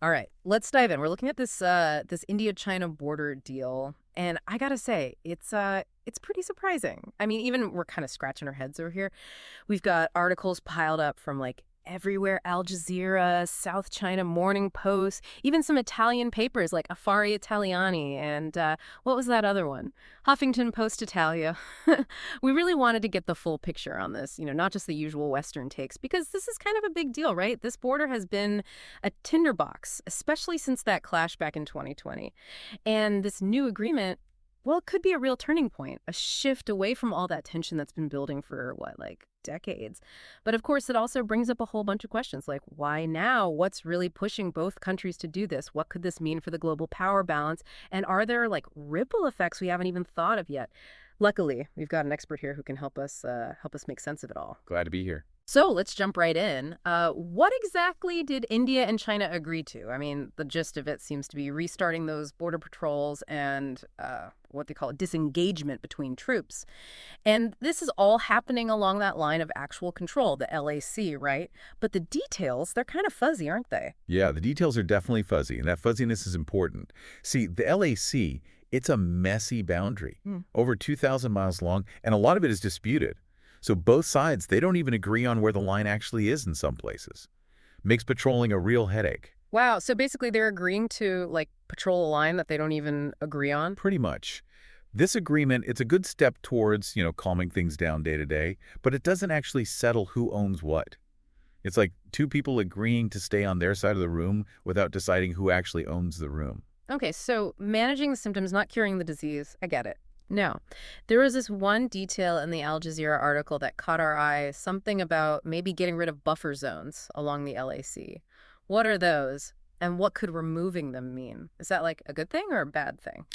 All right, let's dive in. We're looking at this India-China border deal, and I gotta say, it's pretty surprising. I mean, even we're kind of scratching our heads over here. We've got articles piled up from like everywhere: Al Jazeera, South China Morning Post, even some Italian papers like Affari Italiani, and what was that other one? Huffington Post Italia. We really wanted to get the full picture on this, not just the usual Western takes, because this is kind of a big deal, right? This border has been a tinderbox, especially since that clash back in 2020. And this new agreement, well, it could be a real turning point, a shift away from all that tension that's been building for what, like decades. But of course, it also brings up a whole bunch of questions like why now? What's really pushing both countries to do this? What could this mean for the global power balance? And are there like ripple effects we haven't even thought of yet? Luckily, we've got an expert here who can help us make sense of it all. Glad to be here. So let's jump right in. What exactly did India and China agree to? I mean, the gist of it seems to be restarting those border patrols and what they call a disengagement between troops. And this is all happening along that line of actual control, the LAC, right? But the details, they're kind of fuzzy, aren't they? Yeah, the details are definitely fuzzy, and that fuzziness is important. See, the LAC, it's a messy boundary, Hmm. over 2,000 miles long, and a lot of it is disputed. So both sides, they don't even agree on where the line actually is in some places. Makes patrolling a real headache. Wow, so basically they're agreeing to like patrol a line that they don't even agree on? Pretty much. This agreement, it's a good step towards, calming things down day to day, but it doesn't actually settle who owns what. It's like two people agreeing to stay on their side of the room without deciding who actually owns the room. Okay, so managing the symptoms, not curing the disease. I get it. Now, there was this one detail in the Al Jazeera article that caught our eye, something about maybe getting rid of buffer zones along the LAC. What are those, and what could removing them mean? Is that like a good thing or a bad thing?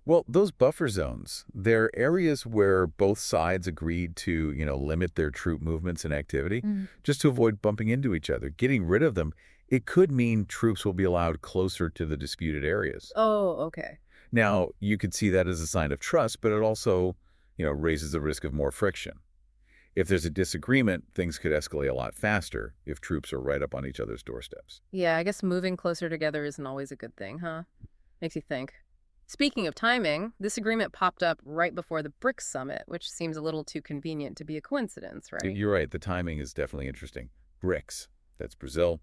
Well, those buffer zones, they're areas where both sides agreed to, limit their troop movements and activity just to avoid bumping into each other. Getting rid of them, it could mean troops will be allowed closer to the disputed areas. Oh, okay. Now, you could see that as a sign of trust, but it also, raises the risk of more friction. If there's a disagreement, things could escalate a lot faster if troops are right up on each other's doorsteps. Yeah, I guess moving closer together isn't always a good thing, huh? Makes you think. Speaking of timing, this agreement popped up right before the BRICS summit, which seems a little too convenient to be a coincidence, right? You're right, the timing is definitely interesting. BRICS, that's Brazil,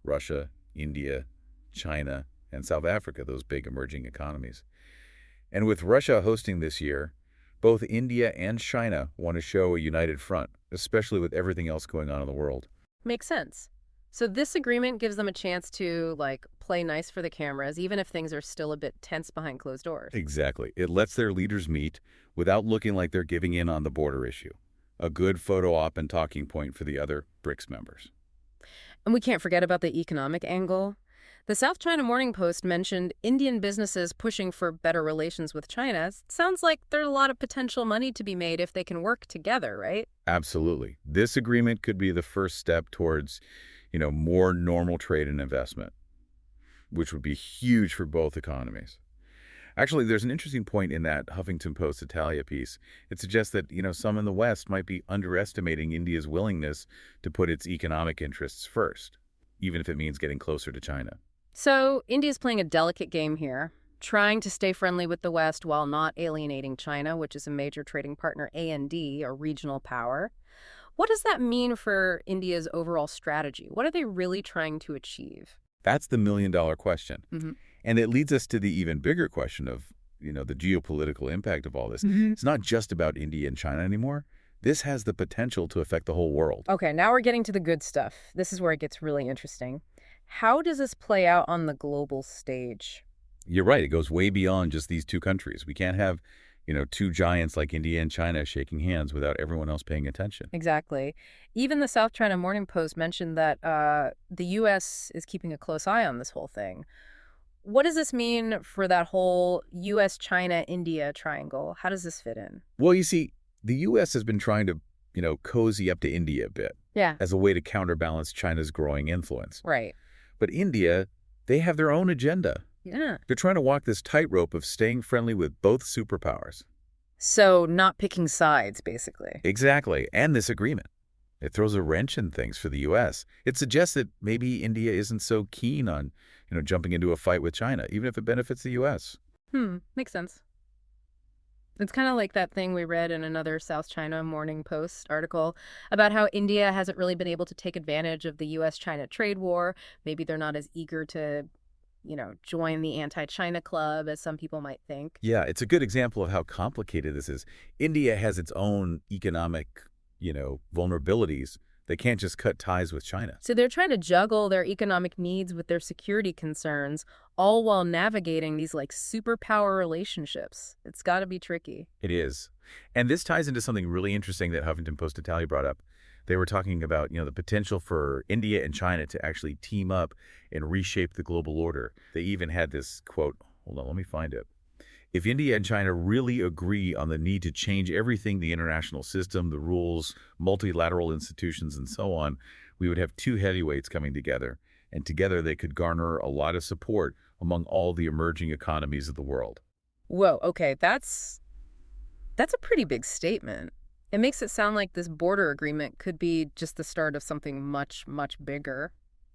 Russia, India, China, and South Africa, those big emerging economies. And with Russia hosting this year, both India and China want to show a united front, especially with everything else going on in the world. Makes sense. So this agreement gives them a chance to, like, play nice for the cameras, even if things are still a bit tense behind closed doors. Exactly. It lets their leaders meet without looking like they're giving in on the border issue. A good photo op and talking point for the other BRICS members. And we can't forget about the economic angle. The South China Morning Post mentioned Indian businesses pushing for better relations with China. Sounds like there's a lot of potential money to be made if they can work together, right? Absolutely. This agreement could be the first step towards, more normal trade and investment, which would be huge for both economies. Actually, there's an interesting point in that Huffington Post Italia piece. It suggests that, some in the West might be underestimating India's willingness to put its economic interests first, even if it means getting closer to China. So India's playing a delicate game here, trying to stay friendly with the West while not alienating China, which is a major trading partner, A&D, a regional power. What does that mean for India's overall strategy? What are they really trying to achieve? That's the million-dollar question. Mm-hmm. And it leads us to the even bigger question of, the geopolitical impact of all this. It's not just about India and China anymore. This has the potential to affect the whole world. Okay, now we're getting to the good stuff. This is where it gets really interesting. How does this play out on the global stage? You're right. It goes way beyond just these two countries. We can't have, two giants like India and China shaking hands without everyone else paying attention. Exactly. Even the South China Morning Post mentioned that the U.S. is keeping a close eye on this whole thing. What does this mean for that whole U.S., China, India triangle? How does this fit in? Well, you see, the U.S. has been trying to, cozy up to India a bit Yeah. as a way to counterbalance China's growing influence. Right. But India, they have their own agenda. Yeah. They're trying to walk this tightrope of staying friendly with both superpowers. So not picking sides, basically. Exactly. And this agreement. It throws a wrench in things for the U.S. It suggests that maybe India isn't so keen on, jumping into a fight with China, even if it benefits the U.S. Makes sense. It's kind of like that thing we read in another South China Morning Post article about how India hasn't really been able to take advantage of the U.S.-China trade war. Maybe they're not as eager to, join the anti-China club as some people might think. Yeah, it's a good example of how complicated this is. India has its own economic, vulnerabilities. They can't just cut ties with China. So they're trying to juggle their economic needs with their security concerns, all while navigating these like superpower relationships. It's got to be tricky. It is. And this ties into something really interesting that Huffington Post Italia brought up. They were talking about, the potential for India and China to actually team up and reshape the global order. They even had this quote, hold on, let me find it. If India and China really agree on the need to change everything, the international system, the rules, multilateral institutions, and so on, we would have two heavyweights coming together. And together they could garner a lot of support among all the emerging economies of the world. Whoa, okay, that's a pretty big statement. It makes it sound like this border agreement could be just the start of something much, much bigger.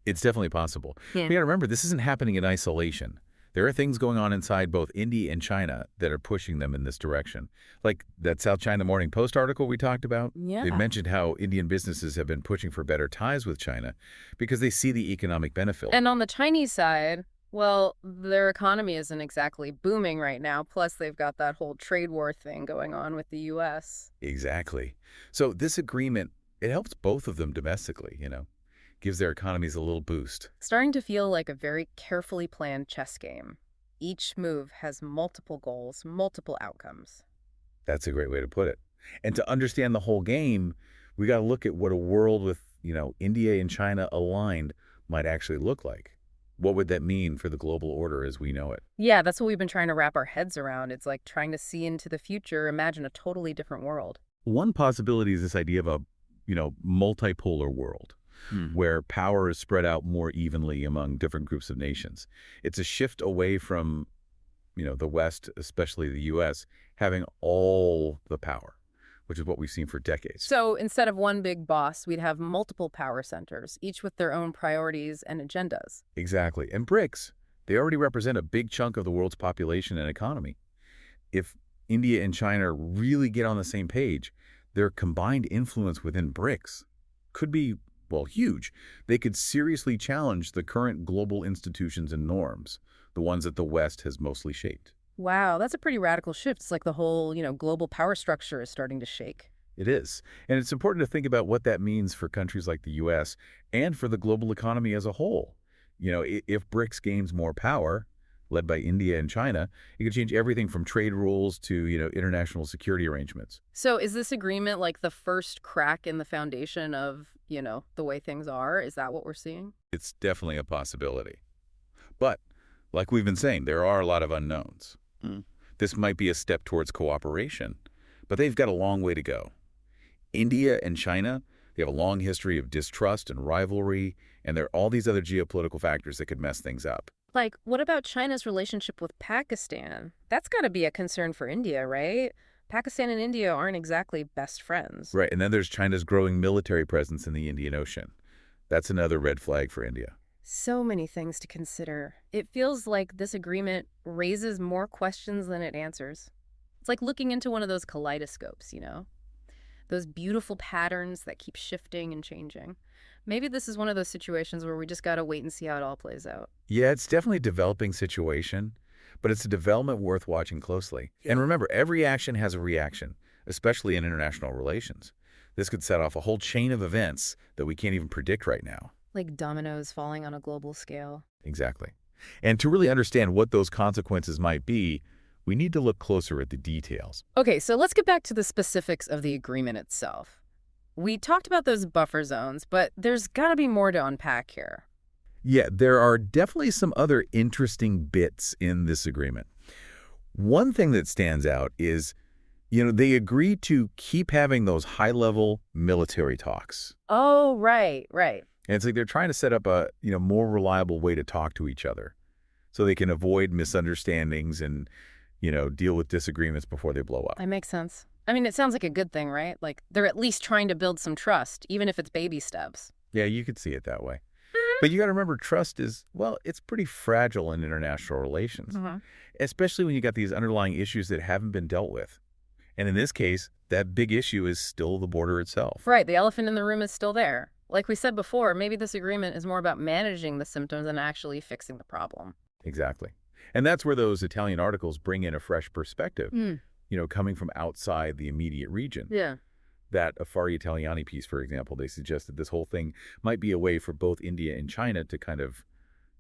It's definitely possible. Yeah. We got to remember, this isn't happening in isolation. There are things going on inside both India and China that are pushing them in this direction. Like that South China Morning Post article we talked about. Yeah. They mentioned how Indian businesses have been pushing for better ties with China because they see the economic benefit. And on the Chinese side, well, their economy isn't exactly booming right now. Plus, they've got that whole trade war thing going on with the U.S. Exactly. So this agreement, it helps both of them domestically, gives their economies a little boost. Starting to feel like a very carefully planned chess game. Each move has multiple goals, multiple outcomes. That's a great way to put it. And to understand the whole game, we got to look at what a world with, India and China aligned might actually look like. What would that mean for the global order as we know it? Yeah, that's what we've been trying to wrap our heads around. It's like trying to see into the future, imagine a totally different world. One possibility is this idea of a, multipolar world. Where power is spread out more evenly among different groups of nations. It's a shift away from, the West, especially the U.S., having all the power, which is what we've seen for decades. So instead of one big boss, we'd have multiple power centers, each with their own priorities and agendas. Exactly. And BRICS, they already represent a big chunk of the world's population and economy. If India and China really get on the same page, their combined influence within BRICS could be huge. They could seriously challenge the current global institutions and norms, the ones that the West has mostly shaped. Wow, that's a pretty radical shift. It's like the whole, global power structure is starting to shake. It is. And it's important to think about what that means for countries like the U.S. and for the global economy as a whole. If BRICS gains more power, led by India and China, it could change everything from trade rules to, international security arrangements. So is this agreement like the first crack in the foundation of, the way things are? Is that what we're seeing? It's definitely a possibility. But, like we've been saying, there are a lot of unknowns. This might be a step towards cooperation, but they've got a long way to go. India and China, they have a long history of distrust and rivalry, and there are all these other geopolitical factors that could mess things up. Like, what about China's relationship with Pakistan? That's got to be a concern for India, right? Pakistan and India aren't exactly best friends. Right, and then there's China's growing military presence in the Indian Ocean. That's another red flag for India. So many things to consider. It feels like this agreement raises more questions than it answers. It's like looking into one of those kaleidoscopes, Those beautiful patterns that keep shifting and changing. Maybe this is one of those situations where we just got to wait and see how it all plays out. Yeah, it's definitely a developing situation, but it's a development worth watching closely. And remember, every action has a reaction, especially in international relations. This could set off a whole chain of events that we can't even predict right now. Like dominoes falling on a global scale. Exactly. And to really understand what those consequences might be, we need to look closer at the details. Okay, so let's get back to the specifics of the agreement itself. We talked about those buffer zones, but there's got to be more to unpack here. Yeah, there are definitely some other interesting bits in this agreement. One thing that stands out is, they agree to keep having those high-level military talks. Oh, right. And it's like they're trying to set up a, more reliable way to talk to each other so they can avoid misunderstandings and, deal with disagreements before they blow up. That makes sense. I mean, it sounds like a good thing, right? Like, they're at least trying to build some trust, even if it's baby steps. Yeah, you could see it that way. But you got to remember, trust is, well, it's pretty fragile in international relations, Mm-hmm. especially when you got these underlying issues that haven't been dealt with. And in this case, that big issue is still the border itself. Right, the elephant in the room is still there. Like we said before, maybe this agreement is more about managing the symptoms than actually fixing the problem. Exactly. And that's where those Italian articles bring in a fresh perspective, Mm. coming from outside the immediate region. Yeah. That Affari Italiani piece, for example, they suggested this whole thing might be a way for both India and China to kind of,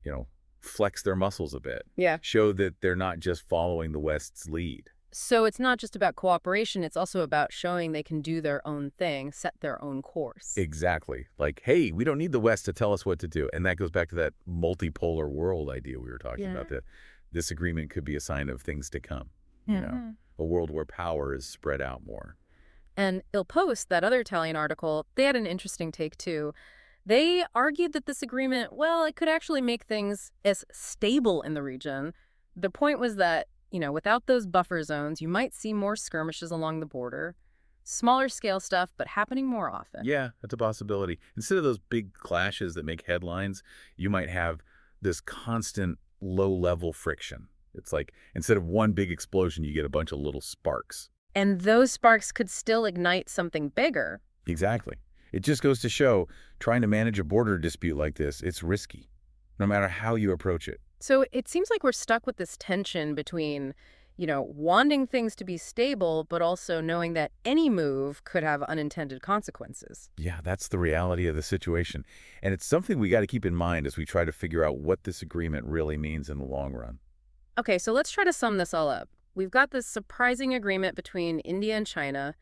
you know, flex their muscles a bit, Yeah. show that they're not just following the West's lead. So it's not just about cooperation, it's also about showing they can do their own thing, set their own course. Exactly. Like, hey, we don't need the West to tell us what to do. And that goes back to that multipolar world idea we were talking about. That this agreement could be a sign of things to come, a world where power is spread out more. And Il Post, that other Italian article, they had an interesting take too. They argued that this agreement, well, it could actually make things as stable in the region. The point was that, without those buffer zones, you might see more skirmishes along the border, smaller scale stuff, but happening more often. Yeah, that's a possibility. Instead of those big clashes that make headlines, you might have this constant low-level friction. It's like instead of one big explosion, you get a bunch of little sparks. And those sparks could still ignite something bigger. Exactly. It just goes to show, trying to manage a border dispute like this, it's risky, no matter how you approach it. So it seems like we're stuck with this tension between, wanting things to be stable, but also knowing that any move could have unintended consequences. Yeah, that's the reality of the situation. And it's something we got to keep in mind as we try to figure out what this agreement really means in the long run. Okay, so let's try to sum this all up. We've got this surprising agreement between India and China,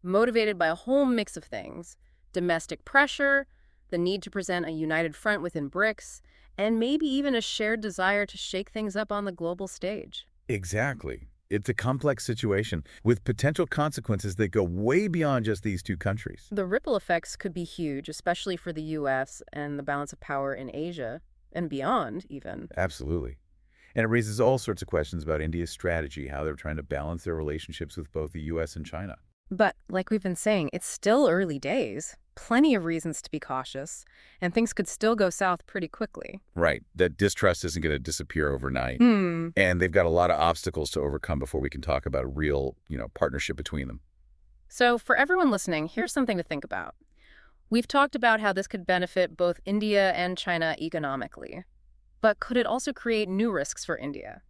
motivated by a whole mix of things: domestic pressure, the need to present a united front within BRICS, and maybe even a shared desire to shake things up on the global stage. Exactly. It's a complex situation with potential consequences that go way beyond just these two countries. The ripple effects could be huge, especially for the U.S. and the balance of power in Asia, and beyond, even. Absolutely. And it raises all sorts of questions about India's strategy, how they're trying to balance their relationships with both the U.S. and China. But, like we've been saying, it's still early days. Plenty of reasons to be cautious, and things could still go south pretty quickly. Right. That distrust isn't going to disappear overnight. And they've got a lot of obstacles to overcome before we can talk about a real, partnership between them. So for everyone listening, here's something to think about. We've talked about how this could benefit both India and China economically. But could it also create new risks for India?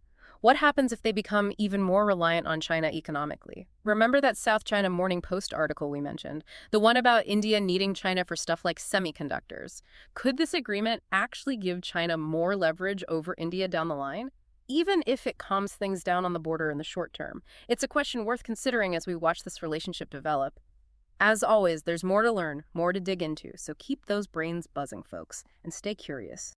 What happens if they become even more reliant on China economically? Remember that South China Morning Post article we mentioned? The one about India needing China for stuff like semiconductors. Could this agreement actually give China more leverage over India down the line, even if it calms things down on the border in the short term? It's a question worth considering as we watch this relationship develop. As always, there's more to learn, more to dig into, so keep those brains buzzing, folks, and stay curious.